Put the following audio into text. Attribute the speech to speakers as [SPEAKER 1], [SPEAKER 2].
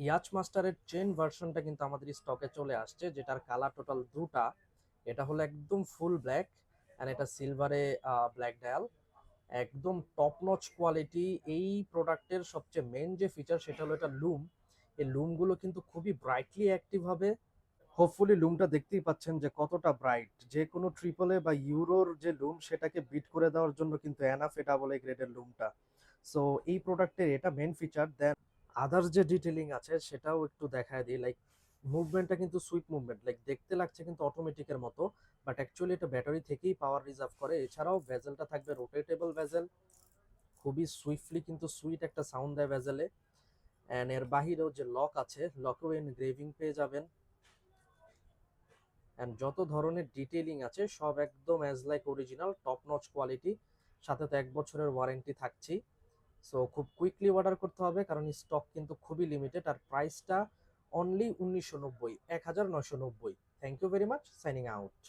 [SPEAKER 1] ইয়াচ মাস্টারের চেন ভার্সনটা কিন্তু আমাদের স্টকে চলে আসছে, যেটার কালার টোটাল দুটা। এটা হলো একদম ফুল ব্ল্যাক, অ্যান্ড এটা সিলভারে ব্ল্যাক ডায়াল, একদম টপ নচ কোয়ালিটি। এই প্রোডাক্টের সবচেয়ে মেন যে ফিচার সেটা হলো এটা লুম। এই লুমগুলো কিন্তু খুবই ব্রাইটলি অ্যাক্টিভ হবে। হোপফুলি লুমটা দেখতেই পাচ্ছেন যে কতটা ব্রাইট, যে কোনো ট্রিপল এ বা ইউরোর যে লুম সেটাকে বিট করে দেওয়ার জন্য কিন্তু এনাফ এটা বলে গ্রেডের লুমটা। সো এই প্রোডাক্টের এটা মেন ফিচার। দেন আদার্স যে ডিটেলিং আছে সেটাও একটু দেখায় দিই। লাইক মুভমেন্টটা কিন্তু সুইপ মুভমেন্ট, লাইক দেখতে লাগছে কিন্তু অটোমেটিকের মতো, বাট অ্যাকচুয়ালি এটা ব্যাটারি থেকেই পাওয়ার রিজার্ভ করে। এছাড়াও ভেজেলটা থাকবে রোটেটেবল ভেজেল, খুবই সুইফটলি কিন্তু সুইট একটা সাউন্ড দেয় ভেজেলে। অ্যান্ড এর বাহিরেও যে লক আছে, লকেও এনগ্রেভিং পেয়ে যাবেন। অ্যান্ড যত ধরনের ডিটেইলিং আছে সব একদম as like original top notch quality, সাথে তো 1 বছরের ওয়ারেন্টি থাকছেই। সো খুব কুইকলি অর্ডার করতে হবে, কারণ স্টক কিন্তু খুবই লিমিটেড, আর প্রাইসটা only 1990, 1990। Thank you very much, signing out.